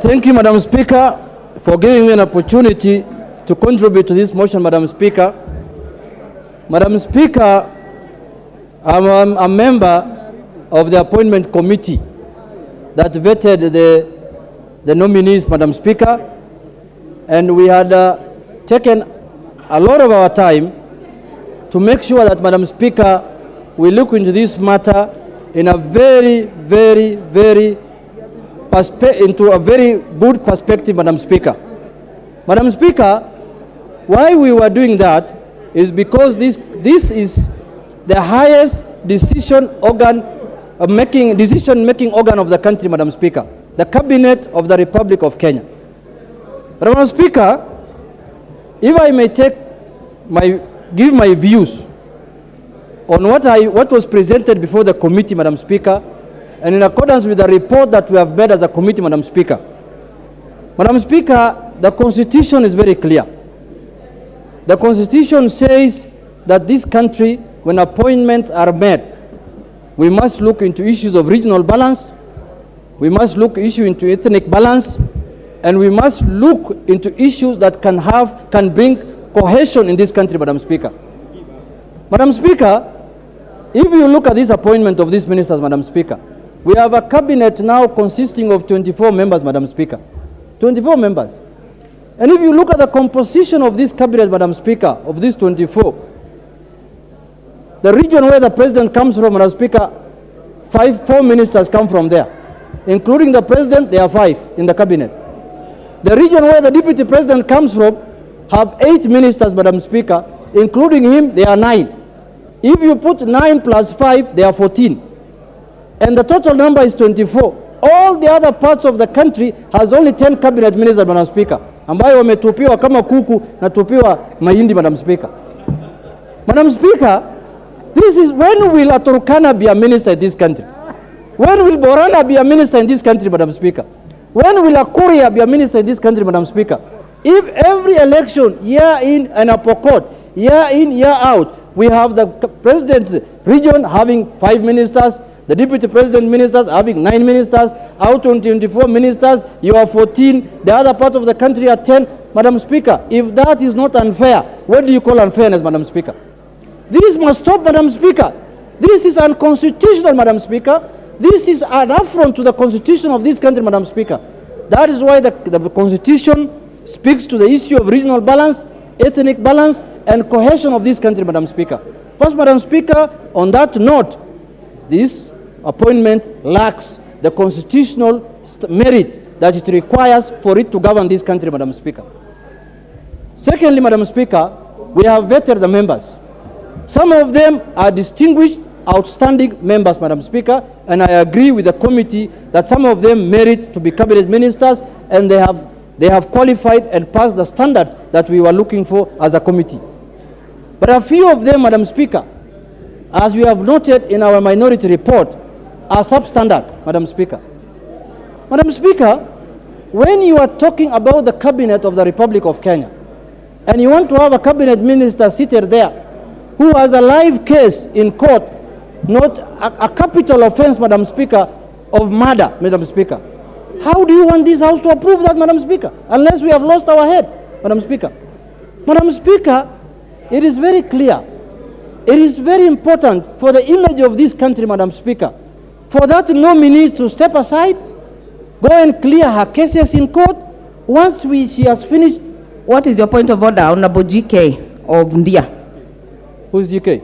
Thank you, Madam Speaker, for giving me an opportunity to contribute to this motion, Madam Speaker. Madam Speaker, I'm a member of the appointment committee that vetted the nominees, Madam Speaker, and we had taken a lot of our time to make sure that, Madam Speaker, we look into this matter in a very good perspective, Madam Speaker. Madam Speaker, why we were doing that is because this is the highest decision-making organ of the country, Madam Speaker, the Cabinet of the Republic of Kenya. Madam Speaker, if I may give my views on what was presented before the committee, Madam Speaker, and in accordance with the report that we have made as a committee, Madam Speaker. Madam Speaker, the Constitution is very clear. The Constitution says that this country, when appointments are made, we must look into issues of regional balance, we must look into ethnic balance, and we must look into issues that can bring cohesion in this country, Madam Speaker. Madam Speaker, if you look at this appointment of these ministers, Madam Speaker, we have a cabinet now consisting of 24 members, Madam Speaker. 24 members. And if you look at the composition of this cabinet, Madam Speaker, of these 24, the region where the president comes from, Madam Speaker, 4 ministers come from there. Including the president, there are 5 in the cabinet. The region where the deputy president comes from have 8 ministers, Madam Speaker. Including him, there are 9. If you put 9 plus 5, there are 14. And the total number is 24. All the other parts of the country has only 10 cabinet ministers, Madam Speaker, ambayo wametupiwa kama kuku na tupiwa mahindi, Madam Speaker. Madam Speaker, this is when will a Turkana be a minister in this country? When will Borana be a minister in this country, Madam Speaker? When will a Korea be a minister in this country, Madam Speaker? If every election, year in and a Pokot, year in, year out, we have the president's region having 5 ministers, the deputy president ministers having 9 ministers, out on 24 ministers, you have 14, the other part of the country are 10. Madam Speaker, if that is not unfair, what do you call unfairness, Madam Speaker? This must stop, Madam Speaker. This is unconstitutional, Madam Speaker. This is an affront to the constitution of this country, Madam Speaker. That is why the constitution speaks to the issue of regional balance, ethnic balance, and cohesion of this country, Madam Speaker. First, Madam Speaker, on that note, this appointment lacks the constitutional merit that it requires for it to govern this country, Madam Speaker. Secondly, Madam Speaker, we have vetted the members. Some of them are distinguished, outstanding members, Madam Speaker, and I agree with the committee that some of them merit to be cabinet ministers, and they have qualified and passed the standards that we were looking for as a committee. But a few of them, Madam Speaker, as we have noted in our minority report, are substandard, Madam Speaker. Madam Speaker, when you are talking about the cabinet of the Republic of Kenya, and you want to have a cabinet minister seated there who has a live case in court, not a capital offense, Madam Speaker, of murder, Madam Speaker, how do you want this House to approve that, Madam Speaker, unless we have lost our head, Madam Speaker? Madam Speaker, it is very clear. It is very important for the image of this country, Madam Speaker, for that nominee to step aside, go and clear her cases in court. Once she has finished. What is your point of order, Honorable GK of Ndia? Who is GK?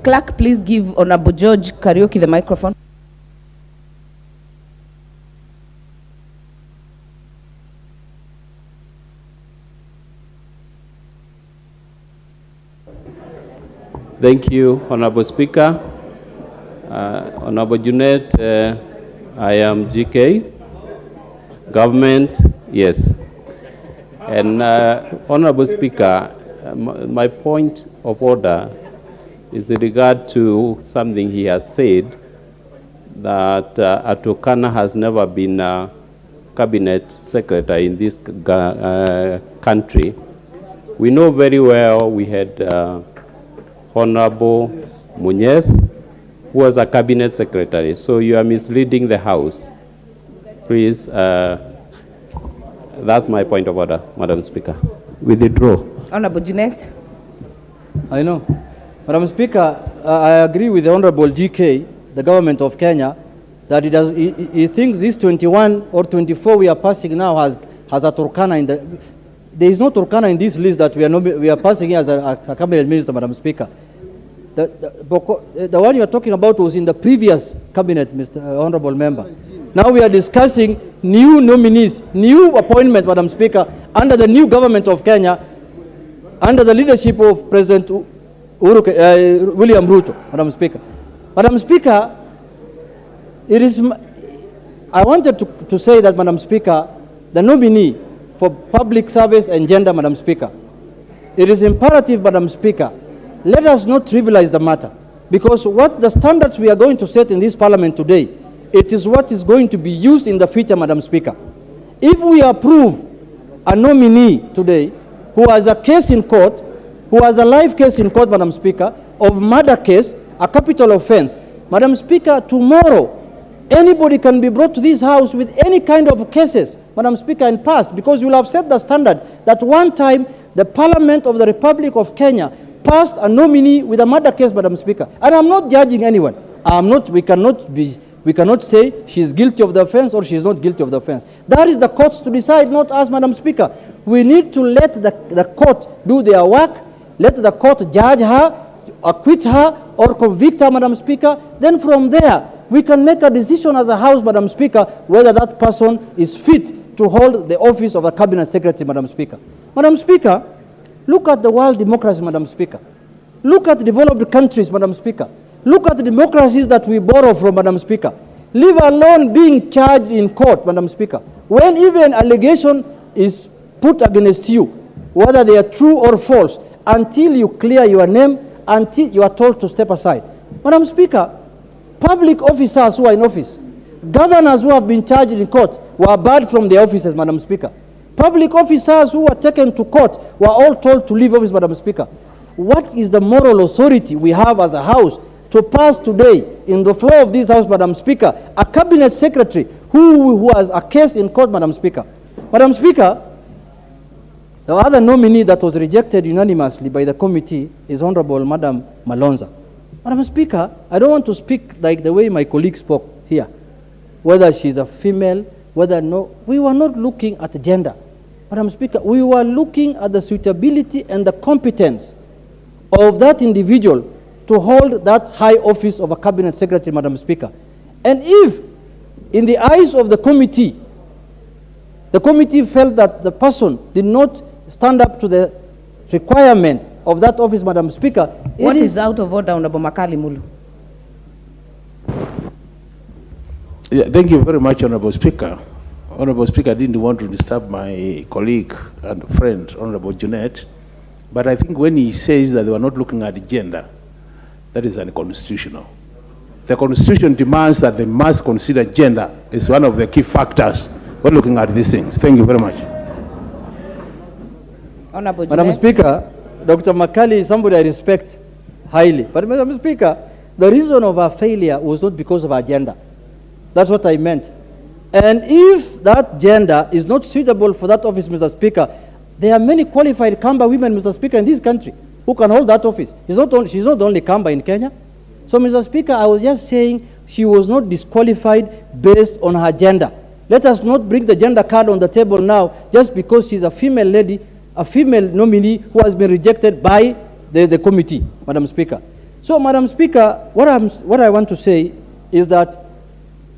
Clerk, please give Honorable George Karaoke the microphone. Thank you, Honorable Speaker. Honorable Junet, I am GK. Government, yes. And Honorable Speaker, my point of order is in regard to something he has said, that Atukana has never been a cabinet secretary in this country. We know very well we had Honorable Munez, who was a cabinet secretary. So you are misleading the House. Please, that's my point of order, Madam Speaker. Withdraw. Honorable Junet. I know. Madam Speaker, I agree with the Honorable GK, the government of Kenya, that he thinks this 21 or 24 we are passing now has a Turkana in the... There is no Turkana in this list that we are passing as a cabinet minister, Madam Speaker. The one you are talking about was in the previous cabinet, Mr. Honorable Member. Now we are discussing new nominees, new appointment, Madam Speaker, under the new government of Kenya, under the leadership of President William Ruto, Madam Speaker. Madam Speaker, I wanted to say that, Madam Speaker, the nominee for public service and gender, Madam Speaker, it is imperative, Madam Speaker, let us not trivialize the matter, because what the standards we are going to set in this parliament today, it is what is going to be used in the future, Madam Speaker. If we approve a nominee today who has a case in court, who has a live case in court, Madam Speaker, of murder case, a capital offense, Madam Speaker, tomorrow anybody can be brought to this house with any kind of cases, Madam Speaker, and passed, because you will have set the standard that one time the Parliament of the Republic of Kenya passed a nominee with a murder case, Madam Speaker. And I'm not judging anyone. We cannot say she is guilty of the offense or she is not guilty of the offense. That is the courts to decide, not us, Madam Speaker. We need to let the court do their work, let the court judge her, acquit her, or convict her, Madam Speaker. Then from there, we can make a decision as a House, Madam Speaker, whether that person is fit to hold the office of a cabinet secretary, Madam Speaker. Madam Speaker, look at the world democracy, Madam Speaker. Look at developed countries, Madam Speaker. Look at the democracies that we borrow from, Madam Speaker. Leave alone being charged in court, Madam Speaker. When even allegation is put against you, whether they are true or false, until you clear your name, until you are told to step aside. Madam Speaker, public officers who are in office, governors who have been charged in court were barred from their offices, Madam Speaker. Public officers who were taken to court were all told to leave office, Madam Speaker. What is the moral authority we have as a House to pass today in the floor of this House, Madam Speaker, a cabinet secretary who has a case in court, Madam Speaker? Madam Speaker, the other nominee that was rejected unanimously by the committee is Honorable Madam Malonza. Madam Speaker, I don't want to speak like the way my colleague spoke here, whether she's a female, whether no. We were not looking at gender, Madam Speaker. We were looking at the suitability and the competence of that individual to hold that high office of a cabinet secretary, Madam Speaker. And if, in the eyes of the committee felt that the person did not stand up to the requirement of that office, Madam Speaker. What is out of order, Honorable Makali Mulu? Yeah, thank you very much, Honorable Speaker. Honorable Speaker, I didn't want to disturb my colleague and friend, Honorable Junet, but I think when he says that they were not looking at gender, that is unconstitutional. The Constitution demands that they must consider gender as one of the key factors when looking at these things. Thank you very much. Honorable Madam Junet. Speaker, Dr. Makali is somebody I respect highly. But Madam Speaker, the reason of our failure was not because of our gender. That's what I meant. And if that gender is not suitable for that office, Mr. Speaker, there are many qualified KAMBA women, Mr. Speaker, in this country who can hold that office. She's not the only KAMBA in Kenya. So, Mr. Speaker, I was just saying she was not disqualified based on her gender. Let us not bring the gender card on the table now just because she's a female lady, a female nominee who has been rejected by the committee, Madam Speaker. So, Madam Speaker, what I want to say is that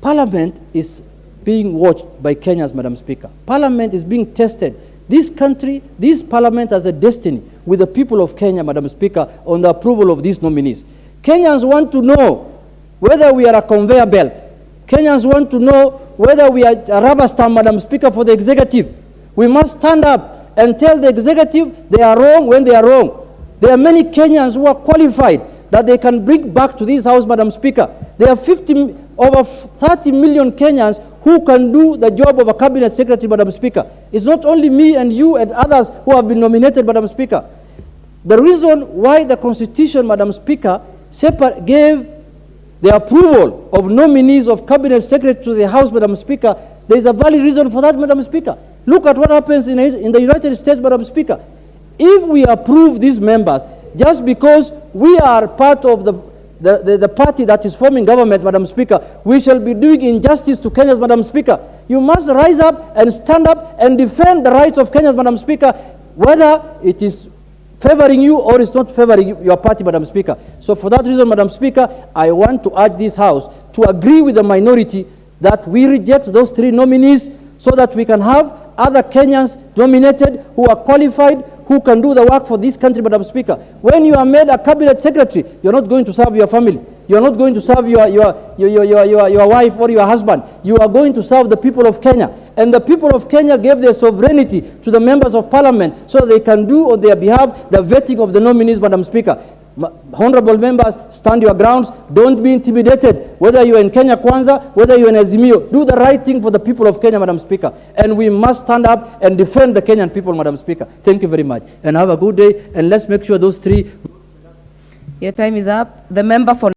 Parliament is being watched by Kenyans, Madam Speaker. Parliament is being tested. This country, this Parliament has a destiny with the people of Kenya, Madam Speaker, on the approval of these nominees. Kenyans want to know whether we are a conveyor belt. Kenyans want to know whether we are a rubber stamp, Madam Speaker, for the executive. We must stand up and tell the executive they are wrong when they are wrong. There are many Kenyans who are qualified that they can bring back to this House, Madam Speaker. There are over 30 million Kenyans who who can do the job of a cabinet secretary, Madam Speaker. It's not only me and you and others who have been nominated, Madam Speaker. The reason why the Constitution, Madam Speaker, gave the approval of nominees of cabinet secretary to the House, Madam Speaker, there is a valid reason for that, Madam Speaker. Look at what happens in the United States, Madam Speaker. If we approve these members just because we are part of the party that is forming government, Madam Speaker, we shall be doing injustice to Kenyans, Madam Speaker. You must rise up and stand up and defend the rights of Kenyans, Madam Speaker, whether it is favoring you or it's not favoring your party, Madam Speaker. So for that reason, Madam Speaker, I want to urge this House to agree with the minority that we reject those 3 nominees so that we can have other Kenyans nominated who are qualified, who can do the work for this country, Madam Speaker. When you are made a cabinet secretary, you're not going to serve your family. You're not going to serve your wife or your husband. You are going to serve the people of Kenya. And the people of Kenya gave their sovereignty to the members of parliament so that they can do on their behalf the vetting of the nominees, Madam Speaker. Honorable members, stand your grounds. Don't be intimidated. Whether you're in Kenya Kwanza, whether you're in Azimio, do the right thing for the people of Kenya, Madam Speaker. And we must stand up and defend the Kenyan people, Madam Speaker. Thank you very much. And have a good day. And let's make sure those 3... Your time is up. The member for